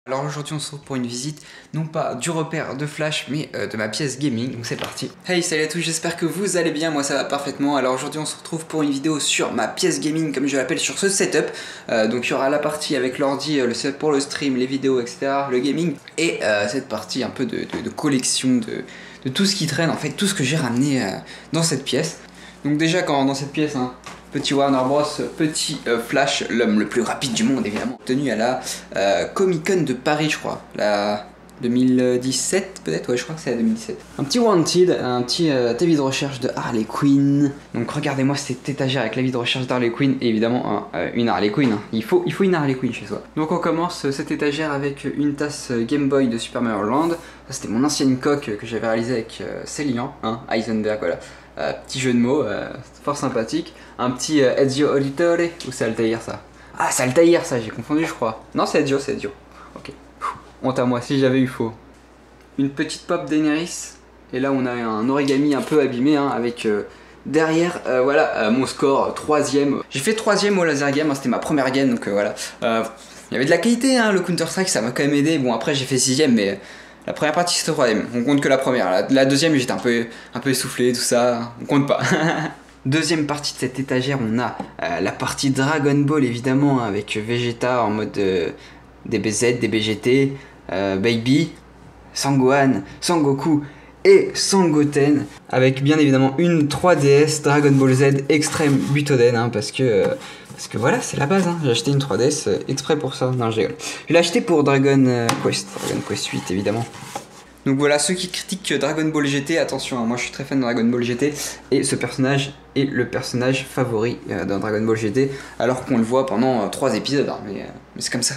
Alors aujourd'hui on se retrouve pour une visite, non pas du repère de Flash, mais de ma pièce gaming, donc c'est parti. Hey, salut à tous, j'espère que vous allez bien, moi ça va parfaitement. Alors aujourd'hui on se retrouve pour une vidéo sur ma pièce gaming, comme je l'appelle, sur ce setup. Donc il y aura la partie avec l'ordi, le setup pour le stream, les vidéos, etc., le gaming, et cette partie un peu de collection de tout ce qui traîne, en fait tout ce que j'ai ramené dans cette pièce. Donc déjà quand dans cette pièce, hein, petit Warner Bros, petit Flash, l'homme le plus rapide du monde évidemment, tenu à la Comic Con de Paris je crois, la 2017 peut-être, ouais je crois que c'est la 2017. Un petit Wanted, un petit avis de recherche de Harley Quinn. Donc regardez-moi cette étagère avec l'avis de recherche d'Harley Quinn et évidemment une Harley Quinn, hein. Il faut une Harley Quinn chez soi. Donc on commence cette étagère avec une tasse Game Boy de Super Mario Land. Ça c'était mon ancienne coque que j'avais réalisée avec Célian, hein, Heisenberg, voilà. Petit jeu de mots, fort sympathique. Un petit Ezio Auditore, ou c'est Altair ça? Ah, c'est Altair ça, j'ai confondu je crois. Non, c'est Ezio, c'est Ezio. Ok. Honte à moi, si j'avais eu faux. Une petite pop Daenerys. Et là on a un origami un peu abîmé, hein, avec derrière, voilà, mon score 3ème. J'ai fait 3ème au laser game, hein, c'était ma première game, donc voilà. Il y avait de la qualité, hein, le Counter Strike, ça m'a quand même aidé. Bon après j'ai fait 6ème, mais la première partie c'était 3ème, on compte que la première. La deuxième j'étais un peu essoufflé, tout ça, on compte pas. Deuxième partie de cette étagère, on a la partie Dragon Ball évidemment, avec Vegeta en mode DBZ, DBGT, Baby, Sangohan, Sangoku et Sangoten, avec bien évidemment une 3DS Dragon Ball Z Extreme Butoden, hein, parce que voilà, c'est la base, hein. J'ai acheté une 3DS exprès pour ça. Non, je rigole. Je l'ai acheté pour Dragon Quest 8 évidemment. Donc voilà, ceux qui critiquent Dragon Ball GT, attention, hein, moi je suis très fan de Dragon Ball GT, et ce personnage est le personnage favori dans Dragon Ball GT, alors qu'on le voit pendant 3 épisodes, hein, mais c'est comme ça,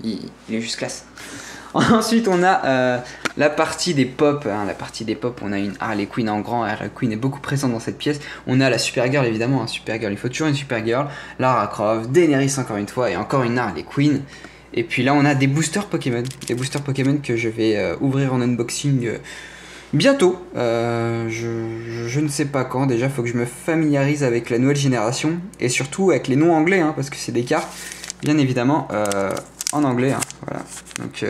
il est juste classe. Ensuite on a la partie des pop, hein, on a une Harley Quinn en grand. Harley Quinn est beaucoup présente dans cette pièce. On a la Supergirl évidemment, hein, Supergirl, il faut toujours une Supergirl, Lara Croft, Daenerys encore une fois, et encore une Harley Quinn. Et puis là on a des boosters Pokémon, que je vais ouvrir en unboxing bientôt. Je ne sais pas quand, déjà il faut que je me familiarise avec la nouvelle génération, et surtout avec les noms anglais, hein, parce que c'est des cartes bien évidemment en anglais, hein, voilà. Donc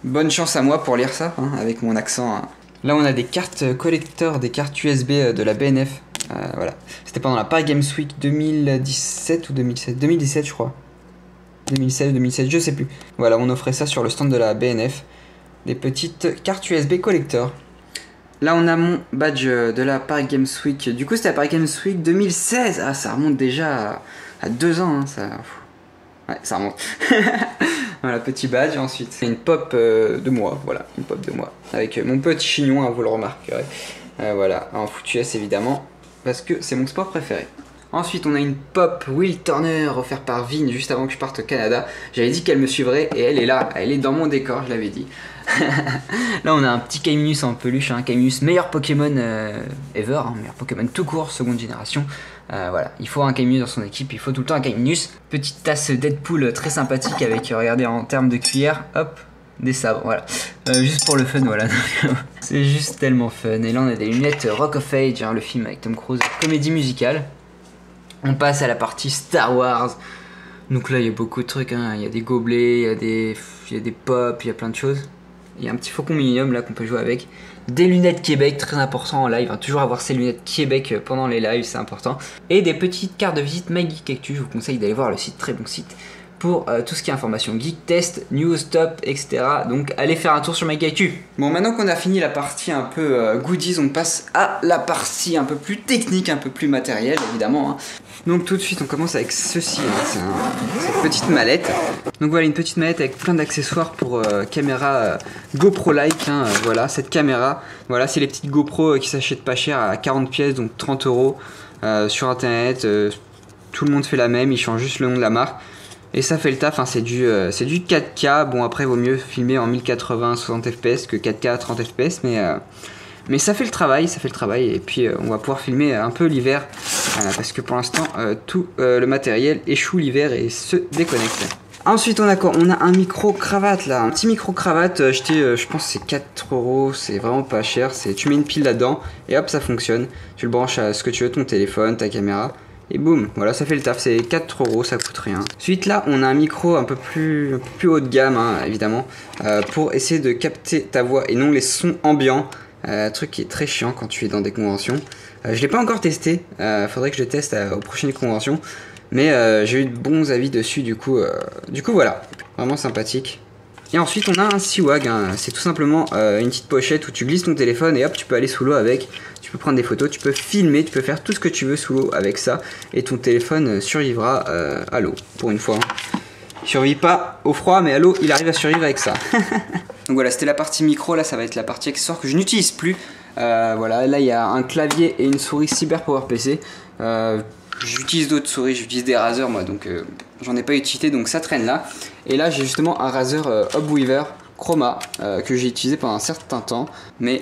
bonne chance à moi pour lire ça, hein, avec mon accent, hein. Là on a des cartes collector, des cartes USB de la BNF, voilà. C'était pendant la Paris Games Week 2017 ou 2017, 2017 je crois. 2016 ou 2017, je sais plus. Voilà, on offrait ça sur le stand de la BNF. Des petites cartes USB collector. Là, on a mon badge de la Paris Games Week. Du coup, c'était la Paris Games Week 2016. Ah, ça remonte déjà à 2 ans, hein, ça... Ouais, ça remonte. Voilà, petit badge. Ensuite, c'est une pop de moi. Voilà, une pop de moi. Avec mon petit chignon, hein, vous le remarquerez. Voilà, en foutu S évidemment, parce que c'est mon sport préféré. Ensuite on a une pop Will Turner offerte par Vin juste avant que je parte au Canada. J'avais dit qu'elle me suivrait et elle est là, elle est dans mon décor, je l'avais dit. Là on a un petit Kaiminus en peluche, hein. Kaiminus, meilleur Pokémon ever, hein, meilleur Pokémon tout court, seconde génération. Voilà, il faut un Kaiminus dans son équipe, il faut tout le temps un Kaiminus. Petite tasse Deadpool très sympathique avec, regardez en termes de cuillère, hop, des sabres, voilà. Juste pour le fun, voilà. C'est juste tellement fun. Et là on a des lunettes Rock of Age, hein, le film avec Tom Cruise, comédie musicale. On passe à la partie Star Wars. Donc là il y a beaucoup de trucs, hein. Il y a des gobelets, il y a des pop, il y a plein de choses. Il y a un petit faucon Millennium là qu'on peut jouer avec. Des lunettes Québec, très important en live, hein. Toujours avoir ces lunettes Québec pendant les lives, c'est important. Et des petites cartes de visite MyGeekActu. Je vous conseille d'aller voir le site, très bon site, pour tout ce qui est information geek, test, news, top, etc. Donc allez faire un tour sur MyGeekActu. Bon, maintenant qu'on a fini la partie un peu goodies, on passe à la partie un peu plus technique, un peu plus matérielle évidemment, hein. Donc tout de suite on commence avec ceci, hein. C'est cette petite mallette. Donc voilà, une petite mallette avec plein d'accessoires pour caméra GoPro-like, hein. Voilà, cette caméra, voilà, c'est les petites GoPro qui s'achètent pas cher à 40 pièces, donc 30 € sur internet. Tout le monde fait la même, ils changent juste le nom de la marque. Et ça fait le taf, hein, c'est du 4K. Bon après vaut mieux filmer en 1080 60 fps que 4K 30 fps, mais ça fait le travail, et puis on va pouvoir filmer un peu l'hiver, parce que pour l'instant tout le matériel échoue l'hiver et se déconnecte. Ensuite on a quoi? On a un micro cravate là, un petit micro cravate acheté, je pense c'est 4 €, c'est vraiment pas cher. Tu mets une pile là-dedans et hop ça fonctionne. Tu le branches à ce que tu veux, ton téléphone, ta caméra. Et boum, voilà, ça fait le taf, c'est 4 €, ça coûte rien. Ensuite là, on a un micro un peu plus haut de gamme, hein, évidemment, pour essayer de capter ta voix et non les sons ambiants. Truc qui est très chiant quand tu es dans des conventions. Je l'ai pas encore testé, faudrait que je le teste aux prochaines conventions. Mais j'ai eu de bons avis dessus, du coup voilà, vraiment sympathique. Et ensuite on a un Seawag, hein. C'est tout simplement une petite pochette où tu glisses ton téléphone et hop, tu peux aller sous l'eau avec. Tu peux prendre des photos, tu peux filmer, tu peux faire tout ce que tu veux sous l'eau avec ça. Et ton téléphone survivra à l'eau, pour une fois. Il survit pas au froid, mais à l'eau, il arrive à survivre avec ça. Donc voilà, c'était la partie micro, là ça va être la partie accessoire que je n'utilise plus. Voilà, là il y a un clavier et une souris Cyber PowerPC. J'utilise d'autres souris, j'utilise des Razer moi, donc j'en ai pas utilité, donc ça traîne là. Et là j'ai justement un Razer Hobweaver Chroma que j'ai utilisé pendant un certain temps, mais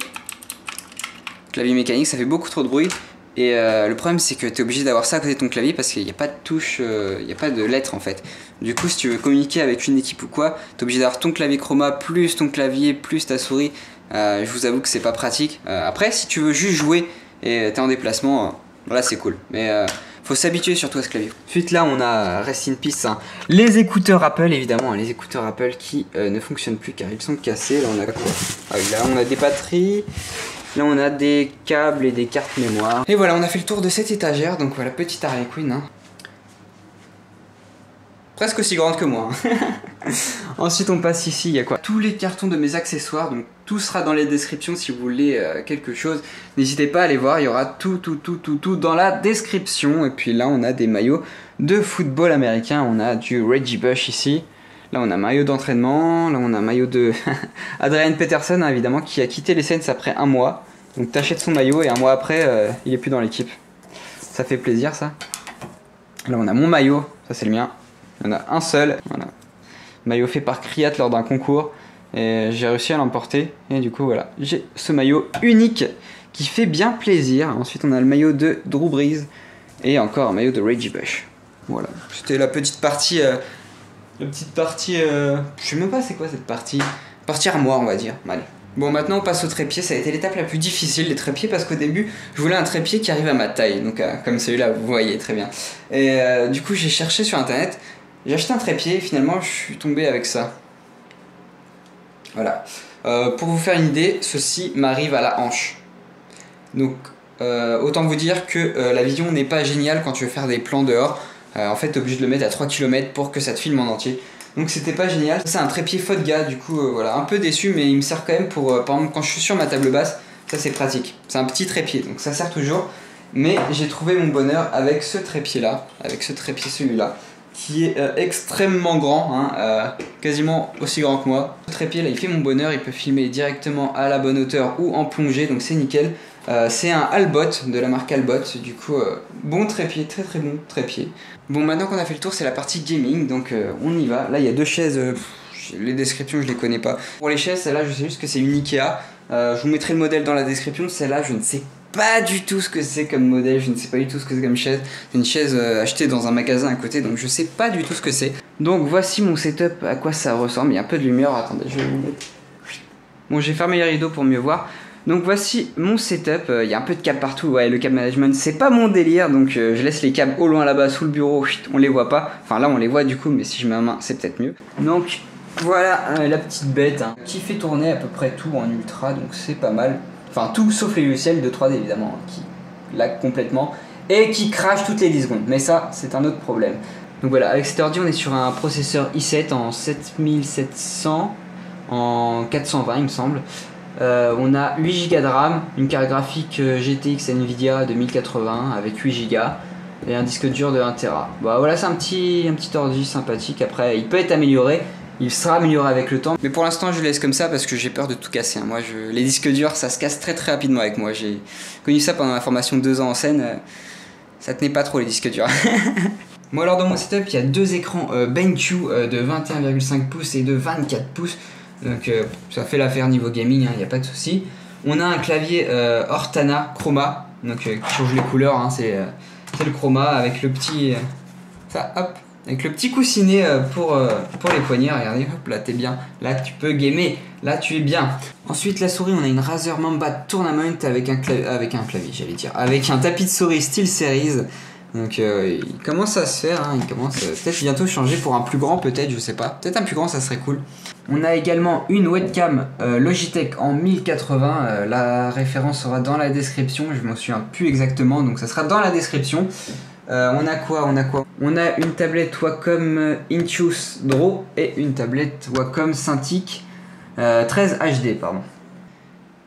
clavier mécanique ça fait beaucoup trop de bruit. Et le problème c'est que tu es obligé d'avoir ça à côté de ton clavier parce qu'il n'y a pas de touche, il n'y a pas de lettres en fait. Du coup si tu veux communiquer avec une équipe ou quoi, tu es obligé d'avoir ton clavier Chroma plus ton clavier plus ta souris. Je vous avoue que c'est pas pratique. Après si tu veux juste jouer et tu es en déplacement, voilà c'est cool. Mais faut s'habituer surtout à ce clavier. Ensuite là on a Rest in Peace, hein, les écouteurs Apple évidemment, hein, les écouteurs Apple qui ne fonctionnent plus car ils sont cassés. Là on a quoi? Ah oui, là on a des batteries. Là on a des câbles et des cartes mémoire. Et voilà, on a fait le tour de cette étagère. Donc voilà, petite Harley Quinn, hein. Presque aussi grande que moi, hein. Ensuite on passe ici, il y a quoi? Tous les cartons de mes accessoires. Donc tout sera dans les descriptions si vous voulez quelque chose. N'hésitez pas à aller voir, il y aura tout dans la description. Et puis là on a des maillots de football américain. On a du Reggie Bush ici. Là on a un maillot d'entraînement, là on a un maillot de Adrian Peterson, hein, évidemment, qui a quitté les Saints après un mois. Donc t'achètes son maillot et un mois après il est plus dans l'équipe. Ça fait plaisir ça. Là on a mon maillot, ça c'est le mien. Il y en a un seul, voilà. Maillot fait par Kriat lors d'un concours. Et j'ai réussi à l'emporter. Et du coup voilà, j'ai ce maillot unique qui fait bien plaisir. Ensuite on a le maillot de Drew Brees. Et encore un maillot de Reggie Bush. Voilà, c'était la petite partie... je sais même pas c'est quoi cette partie. Partie armoire on va dire. Allez. Bon maintenant on passe au trépied, ça a été l'étape la plus difficile les trépieds parce qu'au début je voulais un trépied qui arrive à ma taille. Donc comme celui-là vous voyez très bien. Et du coup j'ai cherché sur internet, j'ai acheté un trépied et finalement je suis tombé avec ça. Voilà. Pour vous faire une idée, ceci m'arrive à la hanche. Donc autant vous dire que la vision n'est pas géniale quand tu veux faire des plans dehors. En fait t'es obligé de le mettre à 3 km pour que ça te filme en entier. Donc c'était pas génial. C'est un trépied Fodga, du coup voilà, un peu déçu, mais il me sert quand même pour, par exemple quand je suis sur ma table basse, ça c'est pratique. C'est un petit trépied, donc ça sert toujours. Mais j'ai trouvé mon bonheur avec ce trépied là, avec ce trépied celui-là, qui est extrêmement grand, hein, quasiment aussi grand que moi. Ce trépied là il fait mon bonheur, il peut filmer directement à la bonne hauteur ou en plongée, donc c'est nickel. C'est un Albot de la marque Albot, du coup bon trépied, très bon trépied. Bon maintenant qu'on a fait le tour c'est la partie gaming, donc on y va. Là il y a deux chaises, les descriptions je les connais pas. Pour les chaises, celle-là je sais juste que c'est une Ikea, je vous mettrai le modèle dans la description. Celle-là je ne sais pas du tout ce que c'est comme modèle, je ne sais pas du tout ce que c'est comme chaise. C'est une chaise achetée dans un magasin à côté, donc je sais pas du tout ce que c'est. Donc voici mon setup, à quoi ça ressemble. Il y a un peu de lumière, attendez je vais vous mettre. Bon j'ai fermé les rideaux pour mieux voir. Donc voici mon setup, il y a un peu de câbles partout, ouais le câble management c'est pas mon délire, donc je laisse les câbles au loin là-bas sous le bureau, on les voit pas, enfin là on les voit du coup mais si je mets ma main c'est peut-être mieux. Donc voilà la petite bête, hein, qui fait tourner à peu près tout en ultra, donc c'est pas mal, enfin tout sauf les logiciels de 3D évidemment, qui lag complètement et qui crache toutes les 10 secondes, mais ça c'est un autre problème. Donc voilà, avec cet ordi on est sur un processeur i7 en 7700 en 420 il me semble. On a 8 Go de RAM, une carte graphique GTX Nvidia de 1080 avec 8 Go et un disque dur de 1 Tera. Bah voilà, c'est un petit ordi sympathique. Après, il peut être amélioré, il sera amélioré avec le temps. Mais pour l'instant, je le laisse comme ça parce que j'ai peur de tout casser. Moi, les disques durs, ça se casse très rapidement avec moi. J'ai connu ça pendant ma formation de 2 ans en scène. Ça tenait pas trop les disques durs. Moi, alors dans mon setup, il y a deux écrans BenQ de 21,5 pouces et de 24 pouces. Donc ça fait l'affaire niveau gaming, il n'y a pas de souci. On a un clavier Ortana Chroma, donc qui change les couleurs, hein, c'est le chroma avec le petit, avec le petit coussinet pour les poignets. Regardez, hop là t'es bien, là tu peux gamer, là tu es bien. Ensuite la souris, on a une Razer Mamba Tournament avec un clavier, j'allais dire, avec un tapis de souris Steel Series. Donc il commence à se faire, hein, il commence peut-être bientôt changer pour un plus grand, peut-être, je sais pas. Peut-être un plus grand, ça serait cool. On a également une webcam Logitech en 1080, la référence sera dans la description, je m'en souviens plus exactement, donc ça sera dans la description. On a quoi? On a une tablette Wacom Intuos Draw et une tablette Wacom Cintiq 13 HD, pardon.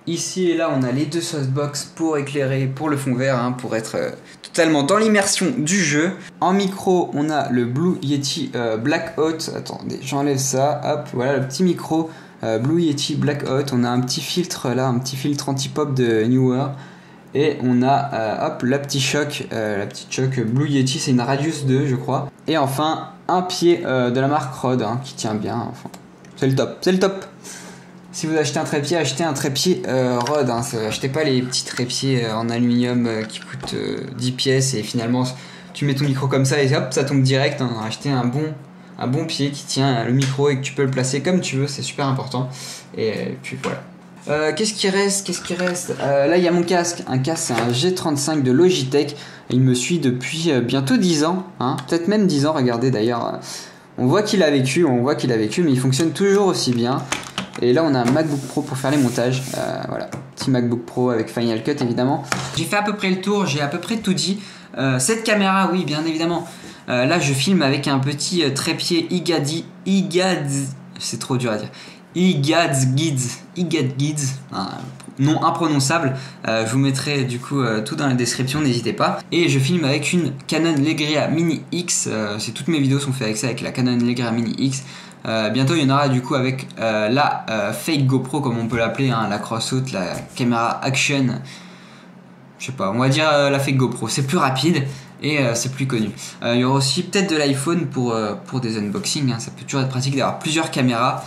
Ici et là, on a les deux softbox pour éclairer, pour le fond vert, hein, pour être totalement dans l'immersion du jeu. En micro, on a le Blue Yeti Blackout. Attendez, j'enlève ça. Hop, voilà le petit micro Blue Yeti Blackout. On a un petit filtre là, un petit filtre anti-pop de Neewer. Et on a hop, la petite choc Blue Yeti, c'est une Radius 2, je crois. Et enfin, un pied de la marque Rode, hein, qui tient bien. Enfin, c'est le top, c'est le top. Si vous achetez un trépied, achetez un trépied Rode, hein. Achetez pas les petits trépieds en aluminium qui coûtent 10 pièces et finalement tu mets ton micro comme ça et hop, ça tombe direct, hein. Achetez un bon pied qui tient le micro et que tu peux le placer comme tu veux, c'est super important. Et puis voilà. Qu'est-ce qui reste? Là il y a mon casque, un casque, c'est un G35 de Logitech, il me suit depuis bientôt 10 ans, hein. Peut-être même 10 ans, regardez d'ailleurs, on voit qu'il a vécu, mais il fonctionne toujours aussi bien. Et là on a un MacBook Pro pour faire les montages, voilà, petit MacBook Pro avec Final Cut évidemment. J'ai fait à peu près le tour, j'ai à peu près tout dit. Cette caméra, oui bien évidemment, là je filme avec un petit trépied Igadz, c'est trop dur à dire, Igadz, nom imprononçable, je vous mettrai du coup tout dans la description, n'hésitez pas. Et je filme avec une Canon Legria Mini X, toutes mes vidéos sont faites avec ça, avec la Canon Legria Mini X. Bientôt il y en aura du coup avec la fake GoPro comme on peut l'appeler, hein, la crossout, la caméra action, je sais pas, on va dire la fake GoPro, c'est plus rapide et c'est plus connu. Il y aura aussi peut-être de l'iPhone pour des unboxings, hein, ça peut toujours être pratique d'avoir plusieurs caméras.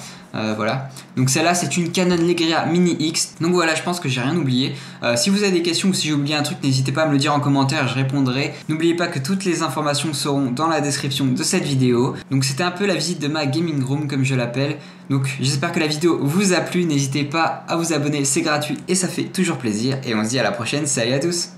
Voilà, donc celle-là c'est une Canon Legria Mini X. Donc voilà, je pense que j'ai rien oublié. Si vous avez des questions ou si j'ai oublié un truc, n'hésitez pas à me le dire en commentaire, je répondrai. N'oubliez pas que toutes les informations seront dans la description de cette vidéo. Donc c'était un peu la visite de ma gaming room comme je l'appelle. Donc j'espère que la vidéo vous a plu, n'hésitez pas à vous abonner, c'est gratuit et ça fait toujours plaisir. Et on se dit à la prochaine, salut à tous.